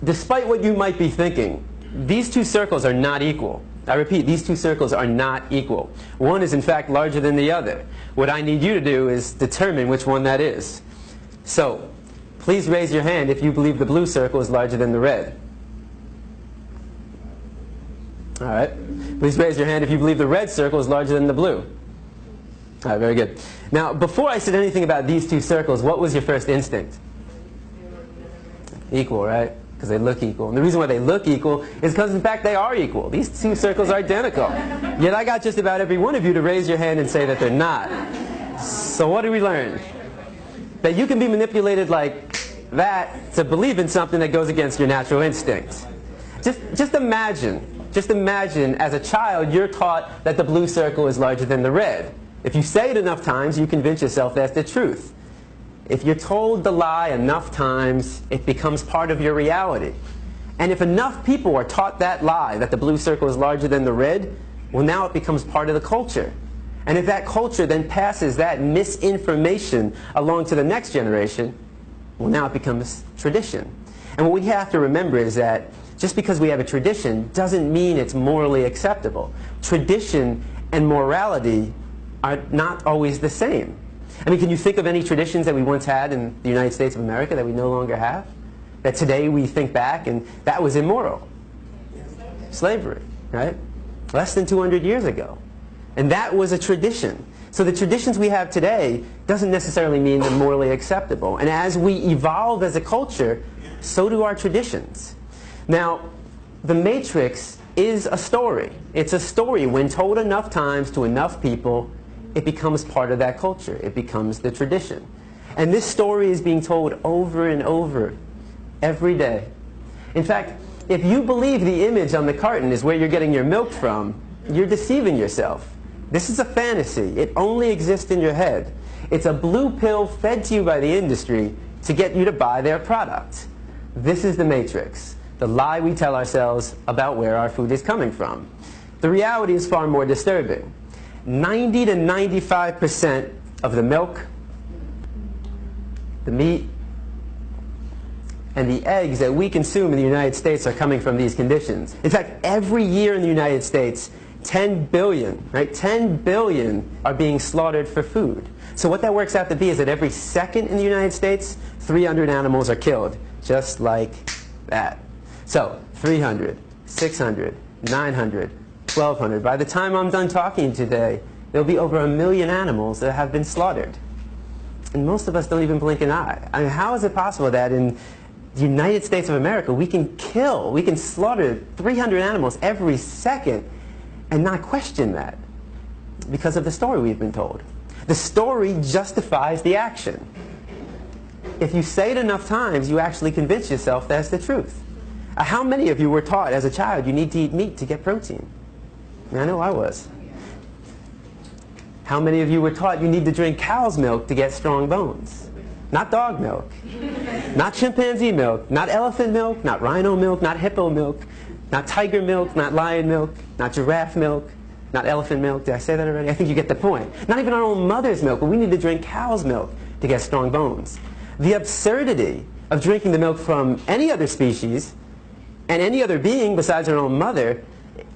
despite what you might be thinking, these two circles are not equal. I repeat, these two circles are not equal. One is in fact larger than the other. What I need you to do is determine which one that is. So, please raise your hand if you believe the blue circle is larger than the red. All right. Please raise your hand if you believe the red circle is larger than the blue. All right, very good. Now, before I said anything about these two circles, what was your first instinct? Equal, right? Because they look equal. And the reason why they look equal is because, in fact, they are equal. These two circles are identical. Yet I got just about every one of you to raise your hand and say that they're not. So what do we learn? That you can be manipulated like that to believe in something that goes against your natural instincts. Just imagine as a child you're taught that the blue circle is larger than the red. If you say it enough times, you convince yourself that's the truth. If you're told the lie enough times, it becomes part of your reality. And if enough people are taught that lie, that the blue circle is larger than the red, well, now it becomes part of the culture. And if that culture then passes that misinformation along to the next generation, well, now it becomes tradition. And what we have to remember is that just because we have a tradition doesn't mean it's morally acceptable. Tradition and morality are not always the same. I mean, can you think of any traditions that we once had in the United States of America that we no longer have? That today we think back and that was immoral? Slavery, right? Less than 200 years ago. And that was a tradition. So the traditions we have today doesn't necessarily mean they're morally acceptable. And as we evolve as a culture, so do our traditions. Now, The Matrix is a story. It's a story. When told enough times to enough people, it becomes part of that culture. It becomes the tradition. And this story is being told over and over every day. In fact, if you believe the image on the carton is where you're getting your milk from, you're deceiving yourself. This is a fantasy. It only exists in your head. It's a blue pill fed to you by the industry to get you to buy their product. This is the Matrix, the lie we tell ourselves about where our food is coming from. The reality is far more disturbing. 90 to 95% of the milk, the meat, and the eggs that we consume in the United States are coming from these conditions. In fact, every year in the United States, 10 billion, right? 10 billion are being slaughtered for food. So what that works out to be is that every second in the United States, 300 animals are killed, just like that. So 300, 600, 900, 1,200. By the time I'm done talking today, there'll be over 1 million animals that have been slaughtered. And most of us don't even blink an eye. I mean, how is it possible that in the United States of America we can slaughter 300 animals every second and not question that? Because of the story we've been told. The story justifies the action. If you say it enough times, you actually convince yourself that's the truth. How many of you were taught as a child you need to eat meat to get protein? I know I was. How many of you were taught you need to drink cow's milk to get strong bones? Not dog milk, not chimpanzee milk, not elephant milk, not rhino milk, not hippo milk, not tiger milk, not lion milk, not giraffe milk, not elephant milk. Did I say that already? I think you get the point. Not even our own mother's milk, but we need to drink cow's milk to get strong bones. The absurdity of drinking the milk from any other species and any other being besides our own mother,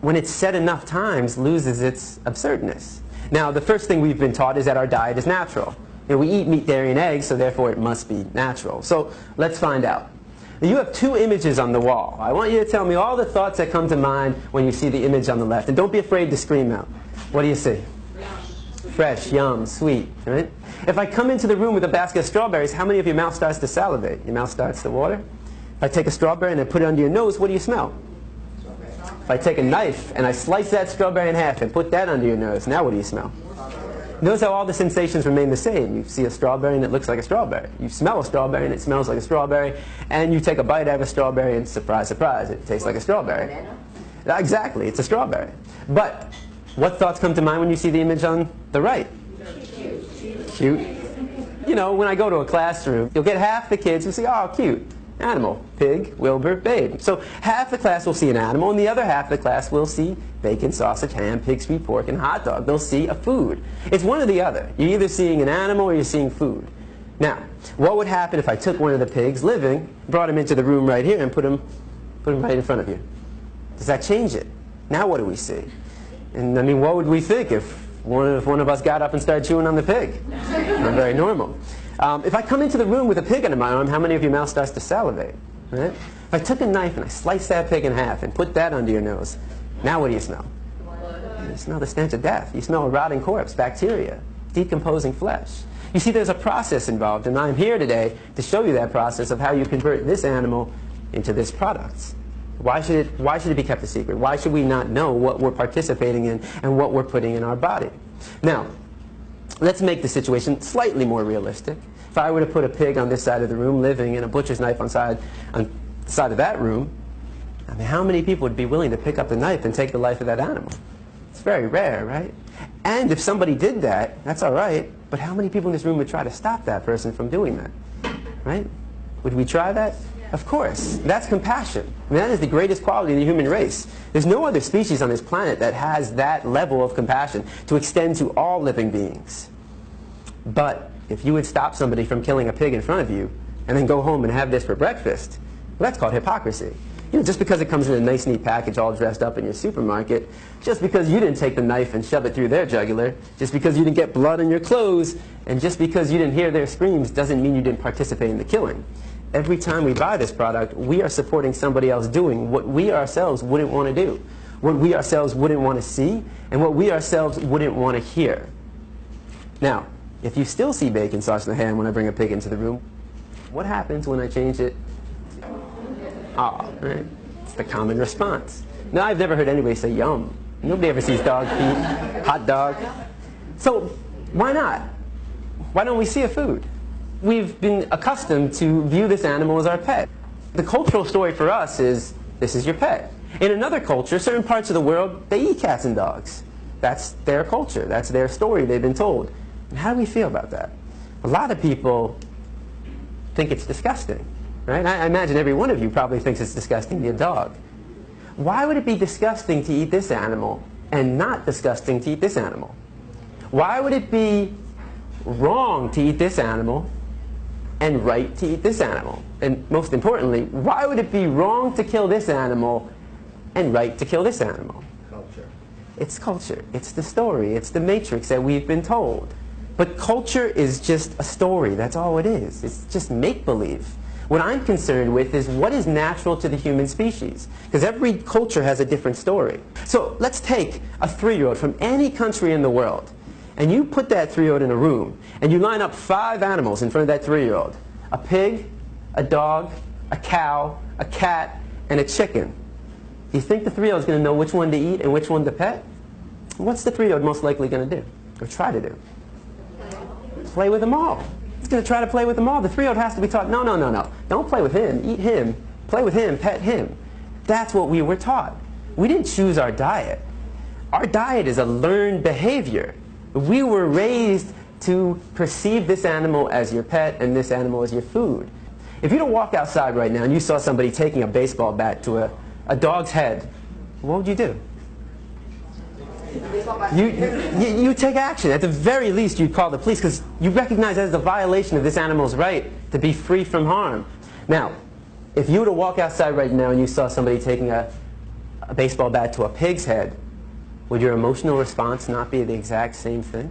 when it's said enough times, loses its absurdness. Now, the first thing we've been taught is that our diet is natural. You know, we eat meat, dairy, and eggs, so therefore it must be natural. So let's find out. Now, you have two images on the wall. I want you to tell me all the thoughts that come to mind when you see the image on the left. And don't be afraid to scream out. What do you see? Fresh, yum, sweet. Right? If I come into the room with a basket of strawberries, how many of your mouth starts to salivate? Your mouth starts to water? If I take a strawberry and I put it under your nose, what do you smell? If I take a knife and I slice that strawberry in half and put that under your nose, now what do you smell? Notice how all the sensations remain the same. You see a strawberry and it looks like a strawberry. You smell a strawberry and it smells like a strawberry. And you take a bite out of a strawberry and surprise, surprise, it tastes like a strawberry. Exactly, it's a strawberry. But what thoughts come to mind when you see the image on the right? Cute. You know, when I go to a classroom, you'll get half the kids who say, oh, cute. Animal, pig, Wilbur, babe. So half the class will see an animal, and the other half of the class will see bacon, sausage, ham, pig, sweet pork, and hot dog. They'll see a food. It's one or the other. You're either seeing an animal or you're seeing food. Now, What would happen if I took one of the pigs living, brought him into the room right here, and put him right in front of you? Does that change it? Now what do we see? And I mean, what would we think if one of us got up and started chewing on the pig? Not very normal. If I come into the room with a pig under my arm, how many of your mouth starts to salivate? Right? If I took a knife and I sliced that pig in half and put that under your nose, now what do you smell? You smell the stench of death. You smell a rotting corpse, bacteria, decomposing flesh. You see, there's a process involved, and I'm here today to show you that process of how you convert this animal into this product. Why should it be kept a secret? Why should we not know what we're participating in and what we're putting in our body? Now, let's make the situation slightly more realistic. If I were to put a pig on this side of the room living and a butcher's knife on the side of that room, I mean, how many people would be willing to pick up the knife and take the life of that animal? It's very rare, right? And if somebody did that, that's all right, but how many people in this room would try to stop that person from doing that? Right? Would we try that? Of course. That's compassion. I mean, that is the greatest quality of the human race. There's no other species on this planet that has that level of compassion to extend to all living beings. But if you would stop somebody from killing a pig in front of you and then go home and have this for breakfast, well, that's called hypocrisy. You know, just because it comes in a nice, neat package all dressed up in your supermarket, just because you didn't take the knife and shove it through their jugular, just because you didn't get blood on your clothes, and just because you didn't hear their screams doesn't mean you didn't participate in the killing. Every time we buy this product, we are supporting somebody else doing what we ourselves wouldn't want to do, what we ourselves wouldn't want to see, and what we ourselves wouldn't want to hear. Now, if you still see bacon sauce in the hand when I bring a pig into the room, what happens when I change it? Ah, right? It's the common response. Now, I've never heard anybody say yum. Nobody ever sees dog feet, hot dog. So, why not? Why don't we see a food? We've been accustomed to view this animal as our pet. The cultural story for us is, this is your pet. In another culture, certain parts of the world, they eat cats and dogs. That's their culture. That's their story they've been told. And how do we feel about that? A lot of people think it's disgusting. Right? I imagine every one of you probably thinks it's disgusting to eat a dog. Why would it be disgusting to eat this animal and not disgusting to eat this animal? Why would it be wrong to eat this animal and right to eat this animal? And most importantly, why would it be wrong to kill this animal and right to kill this animal? Culture. It's culture. It's the story. It's the matrix that we've been told. But culture is just a story. That's all it is. It's just make-believe. What I'm concerned with is what is natural to the human species. Because every culture has a different story. So let's take a 3-year-old from any country in the world, and you put that 3-year-old in a room, and you line up 5 animals in front of that 3-year-old. A pig, a dog, a cow, a cat, and a chicken. Do you think the 3-year-old is going to know which one to eat and which one to pet? What's the 3-year-old most likely going to do, or try to do? Play with them all. It's going to try to play with them all. The 3-year-old has to be taught, no, no, no, no. Don't play with him. Eat him. Play with him. Pet him. That's what we were taught. We didn't choose our diet. Our diet is a learned behavior. We were raised to perceive this animal as your pet and this animal as your food. If you don't walk outside right now and you saw somebody taking a baseball bat to a dog's head, what would you do? You take action. At the very least, you'd call the police because you recognize that as a violation of this animal's right to be free from harm. Now, if you were to walk outside right now and you saw somebody taking a baseball bat to a pig's head, would your emotional response not be the exact same thing?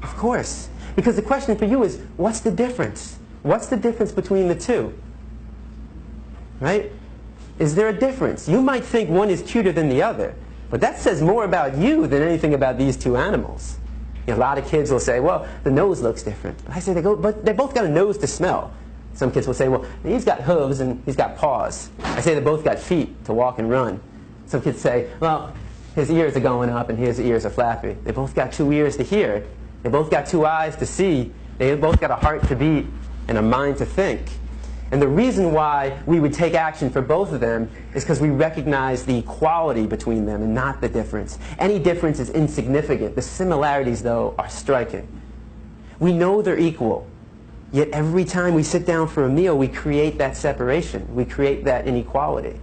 Of course. Because the question for you is, what's the difference? What's the difference between the two? Right? Is there a difference? You might think one is cuter than the other. But that says more about you than anything about these two animals. You know, a lot of kids will say, well, the nose looks different. I say, but they both got a nose to smell. Some kids will say, well, he's got hooves and he's got paws. I say they both got feet to walk and run. Some kids say, well, his ears are going up and his ears are flappy. They both got 2 ears to hear. They both got 2 eyes to see. They both got a heart to beat and a mind to think. And the reason why we would take action for both of them is because we recognize the equality between them and not the difference. Any difference is insignificant. The similarities, though, are striking. We know they're equal, yet every time we sit down for a meal, we create that separation. We create that inequality.